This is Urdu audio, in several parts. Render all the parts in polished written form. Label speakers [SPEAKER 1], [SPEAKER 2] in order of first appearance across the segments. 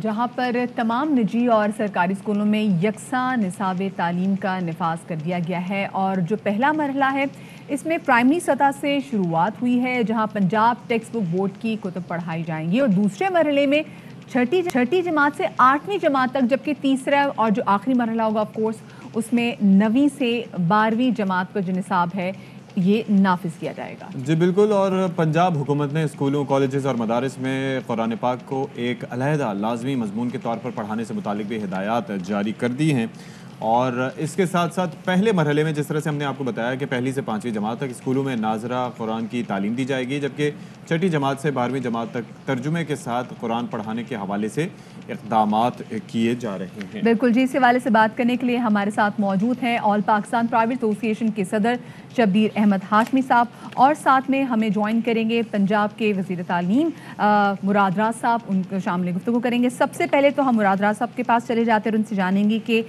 [SPEAKER 1] جہاں پر تمام نجی اور سرکاری اسکولوں میں یکساں نصاب تعلیم کا نفاذ کر دیا گیا ہے اور جو پہلا مرحلہ ہے اس میں پرائمری سطح سے شروعات ہوئی ہے جہاں پنجاب ٹیکسٹ بک بورڈ کی کتب پڑھائی جائیں گی اور دوسرے مرحلے میں چھٹی جماعت سے 8ویں جماعت تک، جبکہ تیسرا اور جو آخری مرحلہ ہوگا آف کورس اس میں 9ویں سے 12ویں جماعت کا جو نصاب ہے یہ نافذ کیا جائے گا۔
[SPEAKER 2] جی بالکل، اور پنجاب حکومت نے اسکولوں، کالجز اور مدارس میں قرآن پاک کو ایک علیحدہ لازمی مضمون کے طور پر پڑھانے سے متعلق بھی ہدایات جاری کر دی ہیں، اور اس کے ساتھ ساتھ پہلے مرحلے میں جس طرح سے ہم نے آپ کو بتایا کہ پہلی سے 5ویں جماعت تک اسکولوں میں ناظرہ قرآن کی تعلیم دی جائے گی، جبکہ چھٹی جماعت سے 12ویں جماعت تک ترجمے کے ساتھ قرآن پڑھانے کے حوالے سے اقدامات کیے جا رہے ہیں۔
[SPEAKER 1] بالکل جی، اس حوالے سے بات کرنے کے لیے ہمارے ساتھ موجود ہیں آل پاکستان پرائیویٹ ایسوسی ایشن کے صدر شبیر احمد ہاشمی صاحب، اور ساتھ میں ہمیں جوائن کریں گے پنجاب کے وزیر تعلیم مراد راز صاحب، ان کو شامل گفتگو کریں گے۔ سب سے پہلے تو ہم مراد راز صاحب کے پاس چلے جاتے ہیں اور ان سے جانیں گے کہ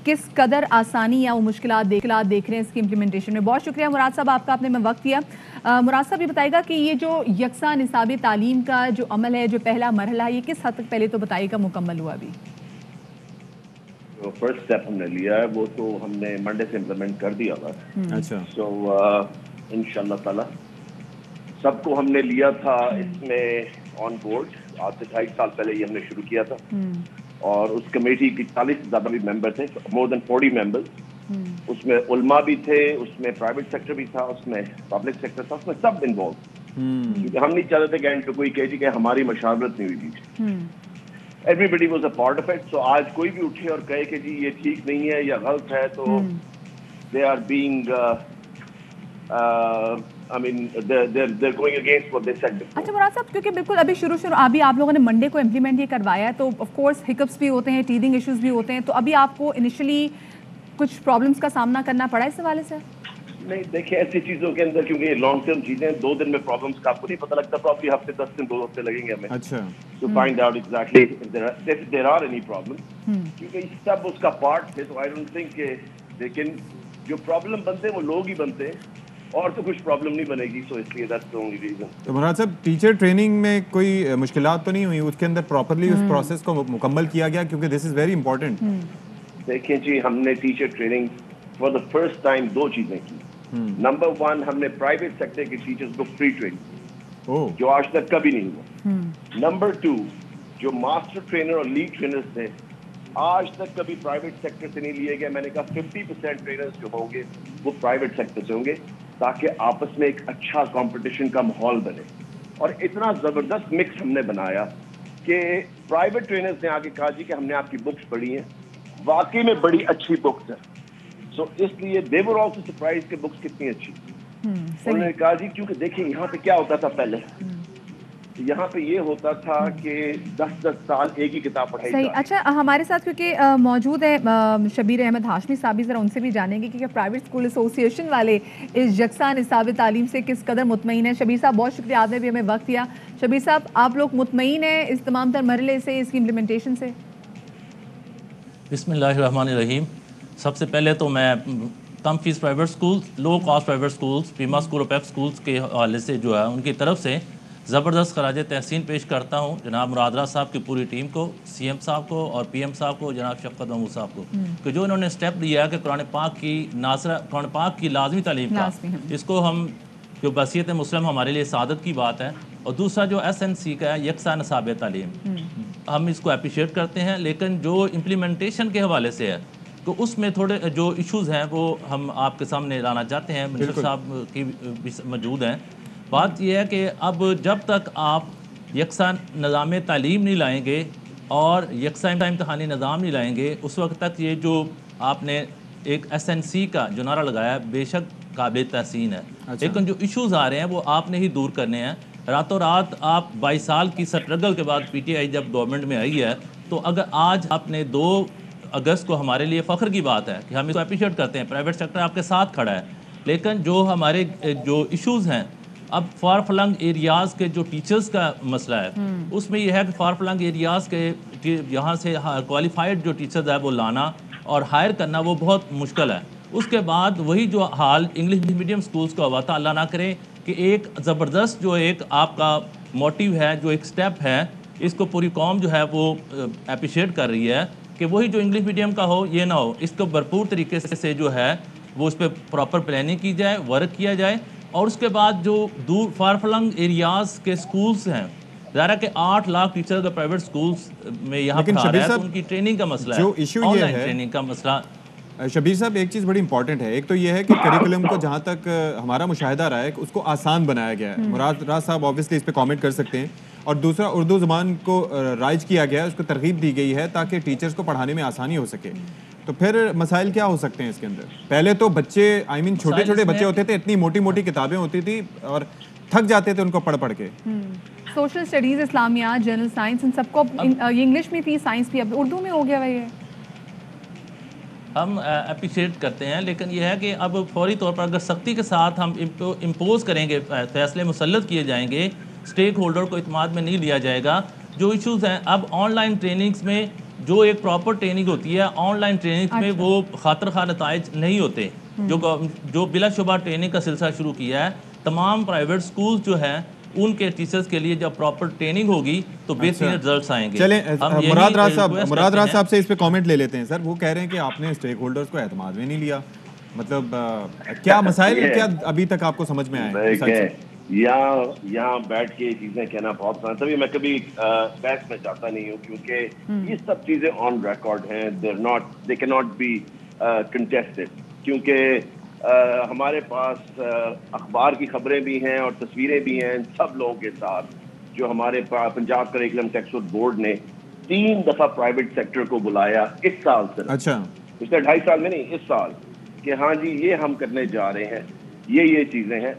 [SPEAKER 1] کس قدر آسانی یا وہ مشکلات دیکھ رہے ہیں اس کی امپلیمنٹیشن میں۔ بہت شکریہ مراد صاحب، آپ کا آپ نے وقت دیا۔ مراد صاحب یہ بتائے گا کہ یہ جو یکساں نصاب تعلیم کا جو عمل ہے، جو پہلا مرحلہ ہے، یہ کس حد تک پہلے تو بتائیے گا مکمل ہوا ابھی؟
[SPEAKER 3] جو فرسٹ اسٹیپ ہم نے لیا ہے وہ تو ہم نے منڈے سے امپلیمنٹ کر دیا تھا۔
[SPEAKER 2] اچھا،
[SPEAKER 3] سو انشاءاللہ تعالی سب کو ہم نے لیا تھا اس میں آن بورڈ۔ آج سے 2.5 سال پہلے یہ ہم نے شروع کیا تھا، اور اس کمیٹی کی 40 سے زیادہ بھی ممبر تھے، مور دین 40 ممبرز۔ اس میں علماء بھی تھے، اس میں پرائیویٹ سیکٹر بھی تھا، اس میں پبلک سیکٹر تھا، اس میں سب انوالو، کیونکہ ہم نہیں چاہتے تھے کہ اینڈ پہ کوئی کہے کہ ہماری مشاورت نہیں ہوئی تھی۔ Everybody was a part of it. So آج کوئی بھی اٹھے اور کہے کہ جی یہ ٹھیک نہیں ہے یا غلط ہے تو they are being I mean they're going against what they said before.
[SPEAKER 1] اچھا مراد صاحب، کیونکہ بالکل ابھی شروع ابھی آپ لوگوں نے منڈے کو امپلیمنٹ یہ کروایا ہے تو آف کورس ہکپس بھی ہوتے ہیں، ٹیدنگ ایشوز بھی ہوتے ہیں، تو ابھی آپ کو انیشلی کچھ پرابلمس کا سامنا کرنا پڑا اس حوالے سے؟
[SPEAKER 3] نہیں دیکھیں، ایسی چیزوں کے اندر کیونکہ یہ لانگ ٹرم چیزیں 2 دن میں پرابلمس کا آپ کو نہیں پتہ لگتا، پرابلی ہفتے 10 دن 2 ہفتے لگیں گے ہمیں
[SPEAKER 2] اچھا،
[SPEAKER 3] to find out exactly if there are any problems. کیونکہ سب اس کا پارٹ ہے، تو I don't think کہ لیکن جو پرابلم بنتے ہیں وہ لوگ ہی بنتے ہیں، اور تو کچھ پرابلم نہیں بنے گی، سو اس لیے that's the only reason.
[SPEAKER 2] تو مراد صاحب ٹیچر ٹریننگ میں کوئی مشکلات تو نہیں ہوئی اس کے اندر؟ پراپرلی اس پروسیس کو مکمل کیا گیا؟ کیونکہ دس از ویری امپورٹنٹ۔
[SPEAKER 3] دیکھیں جی، ہم نے teacher training for the first time 2 چیزیں کی۔ نمبر 1، ہم نے پرائیویٹ سیکٹر کے ٹیچرز کو فری ٹریننگ کی، جو آج تک کبھی نہیں ہوا۔ نمبر 2، جو ماسٹر ٹرینر اور لیڈ ٹرینرز تھے آج تک کبھی پرائیویٹ سیکٹر سے نہیں لیے گئے۔ میں نے کہا 50% ٹرینرز جو ہوں گے وہ پرائیویٹ سیکٹر سے ہوں گے، تاکہ آپس میں ایک اچھا کمپٹیشن کا ماحول بنے۔ اور اتنا زبردست مکس ہم نے بنایا کہ پرائیویٹ ٹرینرز نے آگے کہا جی کہ ہم نے آپ کی بکس پڑھی ہیں، واقعی میں بڑی اچھی بکس ہیں، سو اس لیے they were also surprised کہ بکس کتنی اچھی۔ انہوں نے کہا جی کیونکہ دیکھیں یہاں پہ کیا ہوتا تھا پہلے، یہاں پہ یہ ہوتا تھا کہ 10 سال ایک ہی کتاب پڑھائی
[SPEAKER 1] صحیح۔ اچھا، ہمارے ساتھ کیونکہ موجود ہے شبیر احمد ہاشمی صاحب، ذرا ان سے بھی جانیں گے کہ پرائیویٹ اسکول ایسوسی ایشن والے اس یکساں نصاب تعلیم سے کس قدر مطمئن ہیں۔ شبیر صاحب بہت شکریہ، آپ نے بھی ہمیں وقت دیا۔ شبیر صاحب، آپ لوگ مطمئن ہیں اس تمام تر مرحلے سے، اس کی امپلیمنٹیشن سے؟
[SPEAKER 4] بسم اللہ الرحمن الرحیم۔ سب سے پہلے تو میں کم fees private schools, low cost private schools, پیما اسکول آف ایف سکولز کے حوالے سے جو ہے ان کی طرف سے زبردست خراج تحسین پیش کرتا ہوں جناب مراد راز صاحب کی پوری ٹیم کو، سی ایم صاحب کو اور پی ایم صاحب کو، جناب شفقت محمود صاحب کو، کہ جو انہوں نے اسٹیپ لیا ہے کہ قرآن پاک کی لازمی تعلیم کا، اس کو ہم جو بصیرت مسلم ہمارے لیے سعادت کی بات ہے، اور دوسرا جو SNC کا ہے یکساں نصاب تعلیم، ہم اس کو اپریشیٹ کرتے ہیں، لیکن جو امپلیمنٹیشن کے حوالے سے ہے تو اس میں تھوڑے جو ایشوز ہیں وہ ہم آپ کے سامنے لانا چاہتے ہیں۔ منشر صاحب کی بھی موجود ہیں۔ بات یہ ہے کہ اب جب تک آپ یکساں نظام تعلیم نہیں لائیں گے اور یکساں امتحانی نظام نہیں لائیں گے، اس وقت تک یہ جو آپ نے ایک SNC کا جو نعرہ لگایا ہے بے شک قابل تحسین ہے، لیکن جو ایشوز آ رہے ہیں وہ آپ نے ہی دور کرنے ہیں۔ راتوں رات آپ 22 سال کی سٹرگل کے بعد PTI جب گورنمنٹ میں آئی ہے، تو اگر آج آپ نے 2 اگست کو ہمارے لیے فخر کی بات ہے کہ ہم اس کو اپریشیٹ کرتے ہیں، پرائیویٹ سیکٹر آپ کے ساتھ کھڑا ہے، لیکن جو ہمارے جو ایشوز ہیں اب فار فلنگ ایریاز کے جو ٹیچرز کا مسئلہ ہے، اس میں یہ ہے کہ فار فلنگ ایریاز کے یہاں سے کوالیفائڈ جو ٹیچرز ہے وہ لانا اور ہائر کرنا وہ بہت مشکل ہے۔ اس کے بعد وہی جو حال انگلش میڈیم سکولز کا ہوا تھا، اللہ نہ کرے کہ ایک زبردست جو ایک آپ کا موٹیو ہے، جو ایک سٹیپ ہے اس کو پوری قوم جو ہے وہ اپریشیٹ کر رہی ہے کہ وہی جو انگلش میڈیم کا ہو یہ نہ ہو، اس کو بھرپور طریقے سے جو ہے وہ اس پہ پراپر پلاننگ کی جائے، ورک کیا جائے. اور اس کے بعد جو دور فار فلنگ ایریاز کے سکولز ہیں، ظاہر ہے کہ 8 لاکھ ٹیچر اگر پرائیویٹ سکولز میں یہاں پڑھا رہا ہے تو ان کی ٹریننگ کا مسئلہ ہے، آن لائن ٹریننگ کا مسئلہ.
[SPEAKER 2] شبیر صاحب ایک چیز بڑی امپورٹنٹ ہے، ایک تو یہ ہے کہ کریکولم کو جہاں تک ہمارا مشاہدہ رہا ہے کہ اس کو آسان بنایا گیا ہے. مراد راز صاحب آبویسلی اس پہ کامنٹ کر سکتے ہیں. اور دوسرا اردو زبان کو رائج کیا گیا ہے، اس کو ترغیب دی گئی ہے تاکہ ٹیچرز کو پڑھانے میں آسانی ہو سکے. تو پھر مسائل کیا ہو سکتے ہیں اس کے اندر؟ پہلے تو بچے چھوٹے چھوٹے بچے ہوتے تھے، اتنی موٹی موٹی کتابیں ہوتی تھی اور تھک جاتے تھے ان کو پڑھ کے.
[SPEAKER 1] سوشل اسٹڈیز، اسلامیات، جنرل سائنس، ان سب کو یہ انگلش میں تھی، سائنس بھی اب اردو میں ہو گیا ہے.
[SPEAKER 4] ہم اپریشیٹ کرتے ہیں، لیکن یہ ہے کہ اب فوری طور پر اگر سختی کے ساتھ ہم امپوز کریں گے، فیصلے مسلط کیے جائیں گے، اسٹیک ہولڈر کو اعتماد میں نہیں لیا جائے گا. جو ایشوز ہیں اب آن لائن ٹریننگز میں، جو ایک پراپر ٹریننگ ہوتی ہے آن لائن ٹریننگز میں وہ خاطر خواہ نتائج نہیں ہوتے. جو بلا شبہ ٹریننگ کا سلسلہ شروع کیا ہے، تمام پرائیویٹ سکولز جو ہیں ان کے ٹیچرز کے لیے جب پراپر ٹریننگ ہوگی تو بہترین رزلٹس آئیں گے.
[SPEAKER 2] چلیں مراد راز صاحب سے اس پہ کامنٹ لے لیتے ہیں. سر وہ کہہ رہے ہیں کہ آپ نے اسٹیک ہولڈرز کو اعتماد میں نہیں لیا، مطلب کیا مسائل کیا ابھی تک آپ کو سمجھ میں آئے؟
[SPEAKER 3] یہاں بیٹھ کے چیزیں کہنا بہت سارا، تبھی میں کبھی بحث میں جاتا نہیں ہوں کیونکہ یہ سب چیزیں آن ریکارڈ ہیں. They can not be contested, کیونکہ ہمارے پاس اخبار کی خبریں بھی ہیں اور تصویریں بھی ہیں سب لوگوں کے ساتھ. جو ہمارے پنجاب کریکولم ٹیکسٹ بورڈ نے 3 دفعہ پرائیویٹ سیکٹر کو بلایا اس سال سے،
[SPEAKER 2] اچھا
[SPEAKER 3] پچھلے 2.5 سال میں نہیں، اس سال، کہ ہاں جی یہ ہم کرنے جا رہے ہیں، یہ چیزیں ہیں.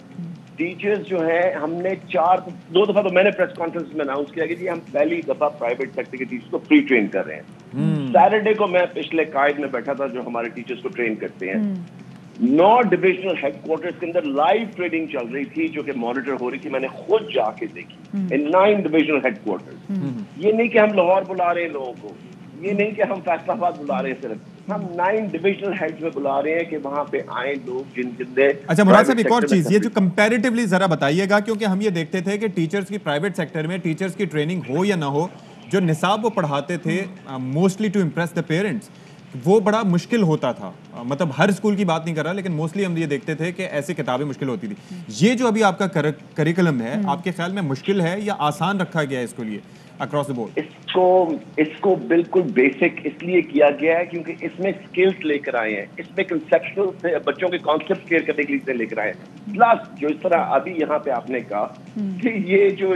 [SPEAKER 3] ٹیچرز جو ہیں ہم نے 2 دفعہ تو میں نے پریس کانفرنس میں اناؤنس کیا کہ جی ہم پہلی دفعہ پرائیویٹ سیکٹر کے ٹیچرز کو فری ٹرین کر رہے ہیں. سیٹرڈے کو میں پچھلے قائد میں بیٹھا تھا جو ہمارے ٹیچرز کو ٹرین کرتے ہیں. 9 ڈویژنل ہیڈ کوارٹرز کے اندر لائیو ٹریننگ چل رہی تھی جو کہ مانیٹر ہو رہی تھی، میں نے خود جا کے دیکھی ان 9 ڈویژنل ہیڈ کوارٹرز. یہ نہیں کہ ہم لاہور بلا رہے ہیں لوگوں کو، یہ نہیں کہ ہم فیصلہ آباد بلا رہے ہیں، صرف ہم 9 ڈویژنل ہیڈز میں بلا رہے ہیں کہ وہاں پہ آئیں لوگ جن نے.
[SPEAKER 2] اچھا مراد صاحب ایک اور چیز یہ جو کمپیریٹیولی ذرا بتائیے گا، کیونکہ ہم یہ دیکھتے تھے کہ ٹیچرز کی پرائیویٹ سیکٹر میں ٹیچرز کی ٹریننگ ہو یا نہ ہو، جو نصاب وہ پڑھاتے تھے mostly to impress the parents, وہ بڑا مشکل ہوتا تھا. مطلب ہر اسکول کی بات نہیں کر رہا لیکن موسٹلی ہم یہ دیکھتے تھے کہ ایسی کتابیں مشکل ہوتی تھی. یہ جو ابھی آپ کا کریکولم ہے آپ کے خیال میں مشکل ہے یا آسان رکھا گیا ہے اس کے لیے اکراس دا بورڈ؟
[SPEAKER 3] اس کو بالکل بیسک اس لیے کیا گیا ہے کیونکہ اس میں سکلز لے کر آئے ہیں، اس میں کنسیپچول سے بچوں کے کانسیپٹ کلیئر کرنے کے لیے لے کر آئے ہیں. پلس جو اس طرح ابھی یہاں پہ آپ نے کہا کہ یہ جو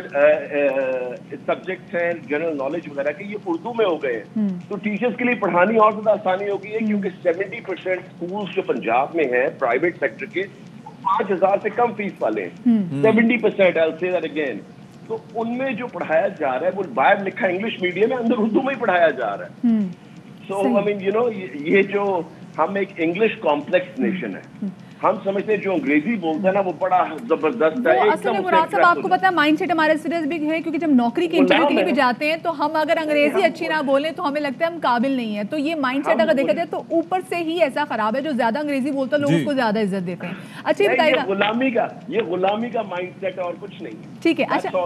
[SPEAKER 3] سبجیکٹس ہیں جنرل نالج وغیرہ کے یہ اردو میں ہو گئے ہیں تو ٹیچرز کے لیے پڑھانی اور زیادہ آسانی ہو گئی ہے، کیونکہ 70% اسکولز جو پنجاب میں ہیں پرائیویٹ سیکٹر کے 5,000 سے کم فیس والے ہیں. 70% I'll say that again. تو ان میں جو پڑھایا جا رہا ہے وہ باہر لکھا انگلش میڈیم ہے، اندر اردو میں ہی پڑھایا جا رہا ہے. سو I mean یہ جو ہم ایک انگلش کمپلیکس نیشن ہے، ہم سمجھتے ہیں جو انگریزی بولتا ہے نا وہ بڑا زبردست ہے.
[SPEAKER 1] اصل میں مراد صاحب آپ کو پتا ہے مائنڈ سیٹ ہمارے سیریس بھی ہے، کیونکہ جب نوکری کے انٹرویو کے لیے بھی جاتے ہیں تو ہم اگر انگریزی اچھی نہ بولیں تو ہمیں لگتا ہے ہم قابل نہیں ہیں. تو یہ مائنڈ سیٹ اگر دیکھا جائے تو اوپر سے ہی ایسا خراب ہے، جو زیادہ انگریزی بولتا ہے لوگ اس کو زیادہ عزت دیتے ہیں. اچھا بتائیے گا،
[SPEAKER 3] یہ غلامی کا مائنڈ سیٹ ہے اور کچھ نہیں.
[SPEAKER 1] ٹھیک ہے. اچھا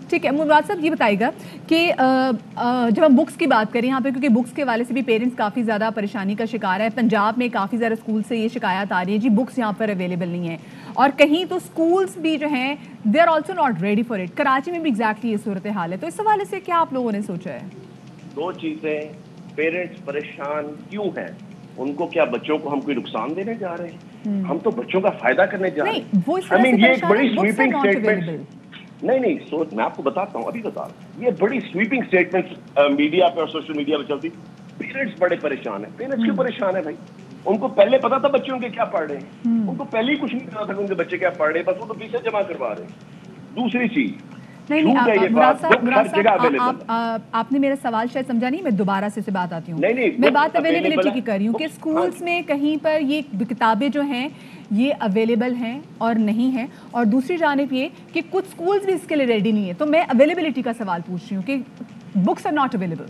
[SPEAKER 1] ٹھیک ہے مراد صاحب یہ بتائیے گا کہ جب ہم بکس کی بات کریں یہاں پہ، کیونکہ بکس کے والے سے بھی پیرنٹس کافی زیادہ پریشانی کا شکار ہے. پنجاب میں کافی زیادہ اسکول سے یہ شکایت آ رہی ہے جی بکس یہاں پر اویلیبل نہیں ہے، اور کہیں تو اسکولس بھی جو ہیں they are also not ready for it. Karachi میں بھی ایگزیکٹلی یہ صورتحال ہے. تو اس حوالے سے کیا آپ لوگوں نے سوچا ہے؟
[SPEAKER 3] 2 چیزیں، پیرنٹس پریشان کیوں ہیں؟ ان کو کیا بچوں کو ہم کوئی نقصان دینے جا رہے ہیں؟ ہم تو بچوں کا فائدہ کرنے جا رہے ہیں. یہ ایک بڑی سویپنگ اسٹیٹمنٹ نہیں سوچ میں آپ کو بتاتا ہوں، ابھی بتا رہا ہوں. یہ بڑی سویپنگ اسٹیٹمنٹ میڈیا پہ اور سوشل میڈیا پہ چلتی. پیرنٹس بڑے پریشان ہیں. پیرنٹس کیوں پریشان ہے بھائی؟ ان کو پہلے پتا تھا بچوں کے کیا پڑھ رہے ہیں، ان کو پہلے ہی کچھ نہیں پتا تھا کہ ان کے بچے کیا پڑھ رہے ہیں، بس وہ تو فیسیں جمع کروا رہے ہیں. دوسری چیز
[SPEAKER 1] مراد صاحب آپ نے میرا سوال شاید سمجھا نہیں، میں دوبارہ سے بات آتی ہوں. میں بات اویلیبلٹی کی کر رہی ہوں کہ اسکولس میں کہیں پر یہ کتابیں جو ہیں یہ اویلیبل ہیں اور نہیں ہیں، اور دوسری جانب یہ کہ کچھ اسکولس بھی اس کے لیے ریڈی نہیں ہے. تو میں اویلیبلٹی کا سوال پوچھ رہی ہوں کہ books are not available.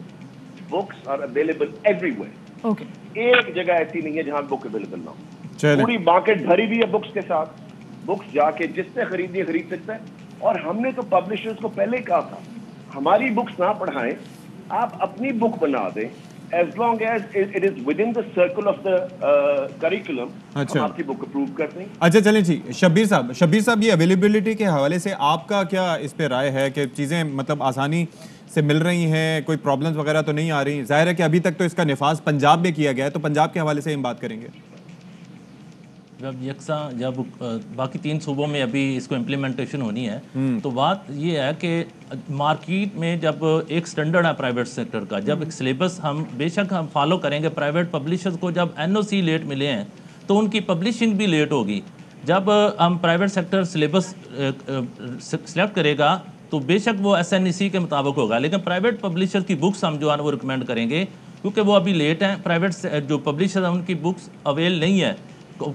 [SPEAKER 3] Books are available everywhere. Okay, ایک جگہ ایسی نہیں ہے جہاں بک اویلیبل نہ ہو. پوری مارکیٹ بھری بھی ہے بکس کے ساتھ. بکس جا کے جس سے خریدنی خرید سکتا ہے. اور ہم نے تو پبلشرز کو پہلے ہی کہا تھا ہماری بکس نہ پڑھائیں, آپ اپنی بک بنا دیں, as long as it is within the circle of the curriculum, ہم آپ کی بک اپروو کرتے ہیں.
[SPEAKER 2] اچھا چلیں جی, شبیر صاحب یہ اویلیبلٹی کے حوالے سے آپ کا کیا اس پہ رائے ہے کہ چیزیں مطلب آسانی سے مل رہی ہیں, کوئی پرابلمز وغیرہ تو نہیں آ رہی؟ ظاہر ہے کہ ابھی تک تو اس کا نفاذ پنجاب میں کیا گیا ہے, تو پنجاب کے حوالے سے ہم بات کریں گے.
[SPEAKER 4] جب یکساں جب باقی 3 صوبوں میں ابھی اس کو امپلیمنٹیشن ہونی ہے, تو بات یہ ہے کہ مارکیٹ میں جب ایک سٹینڈرڈ ہے پرائیویٹ سیکٹر کا, جب ایک سلیبس ہم بے شک ہم فالو کریں گے, پرائیویٹ پبلشرز کو جب NOC لیٹ ملے ہیں تو ان کی پبلشنگ بھی لیٹ ہوگی. جب ہم پرائیویٹ سیکٹر سلیبس سلیکٹ کرے گا تو بے شک وہ SNEC کے مطابق ہوگا, لیکن پرائیویٹ پبلشر کی بکس ہم جو ہے وہ ریکمینڈ کریں گے کیونکہ وہ ابھی لیٹ ہیں. پرائیویٹ جو پبلشر ہیں ان کی بکس اویل نہیں ہے,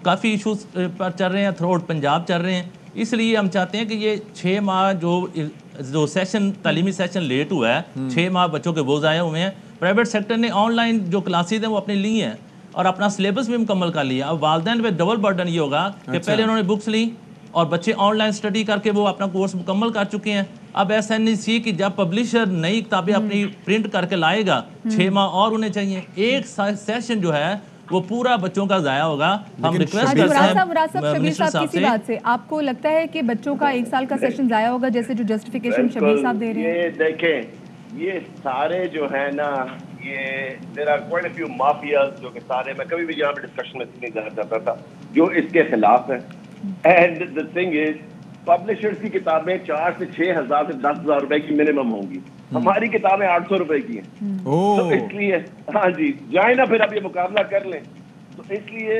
[SPEAKER 4] کافی ایشوز پر چل رہے ہیں, تھرو آؤٹ پنجاب چل رہے ہیں. اس لیے ہم چاہتے ہیں کہ یہ 6 ماہ جو سیشن تعلیمی سیشن لیٹ ہوا ہے, 6 ماہ بچوں کے وہ ضائع ہوئے ہیں. پرائیویٹ سیکٹر نے آن لائن جو کلاسز ہیں وہ اپنے لی ہیں اور اپنا سلیبس بھی مکمل کر لیا. اب والدین پہ ڈبل برڈن یہ ہوگا کہ پہلے انہوں نے بکس لی اور بچے آن لائن اسٹڈی کر کے وہ اپنا کورس مکمل کر چکے ہیں. اب SNEC کی جب پبلشر نئی کتابیں اپنی پرنٹ کر کے لائے گا, 6 ماہ اور انہیں چاہیے. ایک سیشن جو ہے وہ پورا بچوں کا ضائع ہوگا. ہم ریکویسٹ کرتے ہیں
[SPEAKER 1] مراد صاحب, شبیر صاحب کسی بات سے آپ کو لگتا ہے کہ بچوں کا 1 سال کا سیشن ضائع ہوگا جیسے جو جسٹیفیکیشن شبیر صاحب دے رہے ہیں؟
[SPEAKER 3] یہ دیکھیں, یہ سارے جو ہے نا, یہ there are quite a few mafias جو کہ سارے, میں کبھی بھی یہاں پہ ڈسکشن میں نہیں جانا چاہتا تھا, جو اس کے خلاف ہیں. And the thing is, publishers کی کتابیں 4 سے 6 ہزار سے 10 ہزار روپے کی منیمم ہوں گی, ہماری کتابیں 800 روپے کی ہیں. تو اس لیے ہاں جی جائیں نا, پھر اب یہ مقابلہ کر لیں. تو اس لیے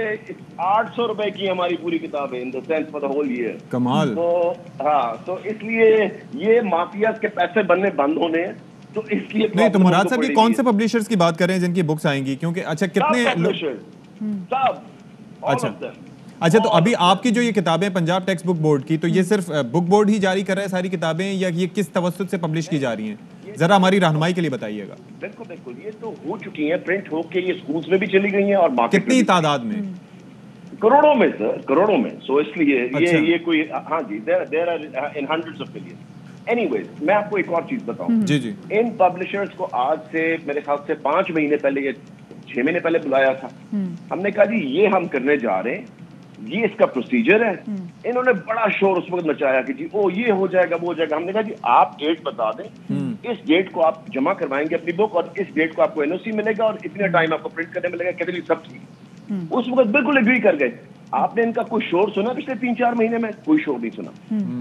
[SPEAKER 3] 800 روپے کی ہماری پوری کتابیں in the sense for the whole year.
[SPEAKER 2] کمال.
[SPEAKER 3] تو ہاں, تو اس لیے یہ مافیاز کے پیسے بننے بند ہونے ہیں. تو اس لیے
[SPEAKER 2] نہیں, تو مراد صاحب یہ کون سے پبلشرز کی بات کر رہے ہیں جن کی بکس آئیں گی؟ کیونکہ اچھا کتنے اچھا, تو ابھی آپ کی جو یہ کتابیں پنجاب ٹیکسٹ بک بورڈ کی, تو یہ صرف بک بورڈ ہی جاری کر رہا ہے ساری کتابیں, یا یہ کس توسط سے پبلش کی جا رہی ہیں؟ ذرا ہماری رہنمائی کے لیے بتائیے گا.
[SPEAKER 3] بالکل, یہ تو ہو چکی ہیں, پرنٹ ہو کے یہ اسکولز میں بھی چلی گئی ہیں. اور
[SPEAKER 2] کتنی تعداد میں؟
[SPEAKER 3] کروڑوں میں سر, کروڑوں میں. سو اس لیے یہ کوئی, ہاں جی, there are in hundreds of millions. Anyways, میں آپ کو ایک اور چیز بتاؤں.
[SPEAKER 2] جی جی,
[SPEAKER 3] ان پبلشرز کو آج سے میرے خیال سے 5 مہینے پہلے یا 6 مہینے پہلے بلایا تھا. ہم نے کہا جی یہ ہم کرنے جا رہے ہیں, یہ اس کا پروسیجر ہے. انہوں نے بڑا شور اس وقت مچایا کہ جی او یہ ہو جائے گا وہ ہو جائے گا. ہم نے کہا جی آپ ڈیٹ بتا دیں, اس ڈیٹ کو آپ جمع کروائیں گے اپنی بک, اور اس ڈیٹ کو آپ کو NOC ملے گا, اور اتنا ٹائم آپ کو پرنٹ کرنے ملے گا. کہتے ہیں سب ٹھیک. اس وقت بالکل ایگری کر گئے. آپ نے ان کا کوئی شور سنا پچھلے 3-4 مہینے میں؟ کوئی شور نہیں سنا,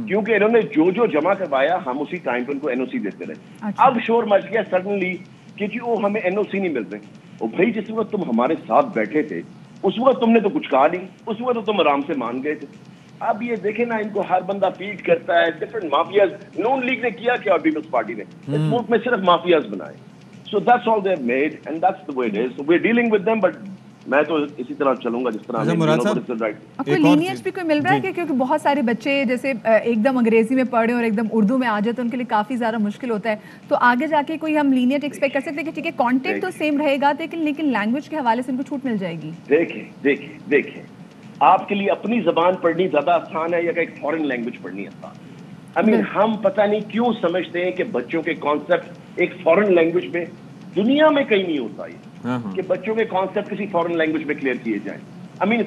[SPEAKER 3] کیونکہ انہوں نے جو جمع کروایا ہم اسی ٹائم پہ ان کو NOC دیتے رہے. اب شور مچ گیا سڈنلی کہ جی وہ ہمیں NOC نہیں مل رہے. اور بھائی جس وقت تم ہمارے ساتھ بیٹھے تھے اس وقت تم نے تو کچھ کہا نہیں, اس وقت تو تم آرام سے مان گئے تھے. اب یہ دیکھیں نا, ان کو ہر بندہ فیڈ کرتا ہے. ڈفرنٹ مافیاز, نون لیگ نے کیا کیا, اور پیپلز پارٹی نے اس ملک میں صرف مافیاز بنائے. So that's all they have made and that's the way it is. So we are dealing with them, but میں تو اسی طرح چلوں گا جس طرح.
[SPEAKER 1] کوئی لینیج بھی کوئی مل رہا ہے کہ کیونکہ بہت سارے بچے جیسے ایک دم انگریزی میں پڑھے اور ایک دم اردو میں آ جائے تو ان کے لیے کافی زیادہ مشکل ہوتا ہے. تو آگے جا کے کوئی ہم لینیج ایکسپیکٹ کر سکتے ہیں کہ ٹھیک ہے کانٹینٹ تو سیم رہے گا لیکن لینگویج کے حوالے سے ان کو چھوٹ مل جائے گی؟
[SPEAKER 3] دیکھیں آپ کے لیے اپنی زبان پڑھنی زیادہ آسان ہے یا کہ ایک فارن لینگویج پڑھنی آسان؟ ہم پتہ نہیں کیوں سمجھتے ہیں کہ بچوں کے کانسیپٹ ایک فارن لینگویج میں, دنیا میں کہیں نہیں ہوتا یہ کہ بچوں کے کانسیپٹ کسی فارن لینگویج میں کلیئر کیے جائیں.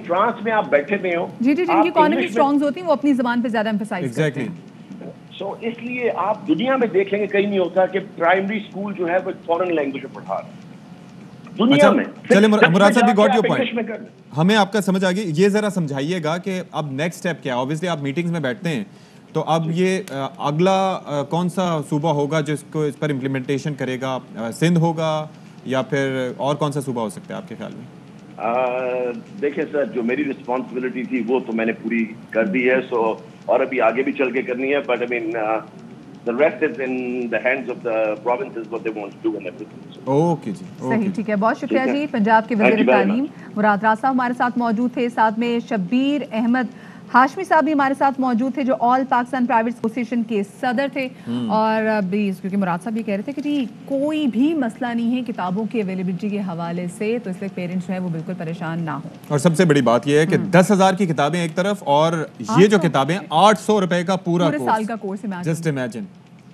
[SPEAKER 3] فرانس میں آپ بیٹھے ہوئے ہو,
[SPEAKER 1] جن کی اکانومی اسٹرانگ ہوتی ہیں وہ اپنی زبان پہ زیادہ ایمفسائز کرتے ہیں.
[SPEAKER 3] سو اس لیے آپ دنیا میں دیکھ لیں گے کہیں نہیں ہوتا کہ پرائمری اسکول جو ہے وہ فارن لینگویج میں پڑھا رہا ہے دنیا میں.
[SPEAKER 2] چلے مراد صاحب بھی گاٹ یور پوائنٹ, ہمیں آپ کا سمجھ آ گئی. یہ ذرا سمجھائیے گا کہ اب نیکسٹ اسٹیپ کیا ہے. اوبویسلی آپ میٹنگز میں بیٹھتے ہیں, تو اب یہ اگلا کون سا صوبہ ہوگا جس کو اس پر امپلیمنٹیشن کرے گا؟ سندھ ہوگا یا پھر اور کون سا صوبہ ہو سکتا ہے آپ کے خیال میں؟
[SPEAKER 3] دیکھیں سر, جو میری رسپانسبلٹی تھی وہ تو میں نے پوری کر دی ہے. سو اور ابھی آگے بھی چل کے کرنی ہے, but the rest is in the hands of the provinces what they want to do and everything.
[SPEAKER 2] Okay جی,
[SPEAKER 1] صحیح, ٹھیک ہے, بہت شکریہ جی. پنجاب کے وزیر تعلیم مراد راز صاحب ہمارے ساتھ موجود تھے, ساتھ میں شبیر احمد ہاشمی صاحب بھی ہمارے ساتھ موجود تھے جو آل پاکستان پرائیویٹ ایسوسیشن کے صدر تھے. اور ابھی کیونکہ مراد صاحب یہ کہہ رہے تھے کہ جی کوئی بھی مسئلہ نہیں ہے کتابوں کی اویلیبلٹی کے حوالے سے, تو اس لیے پیرنٹس جو ہے وہ بالکل پریشان نہ ہوں. اور
[SPEAKER 2] سب سے بڑی بات یہ ہے کہ 10,000 کی کتابیں ایک طرف, اور یہ جو کتابیں 800 روپے کا پورا
[SPEAKER 1] سال کا کورس.
[SPEAKER 2] Just imagine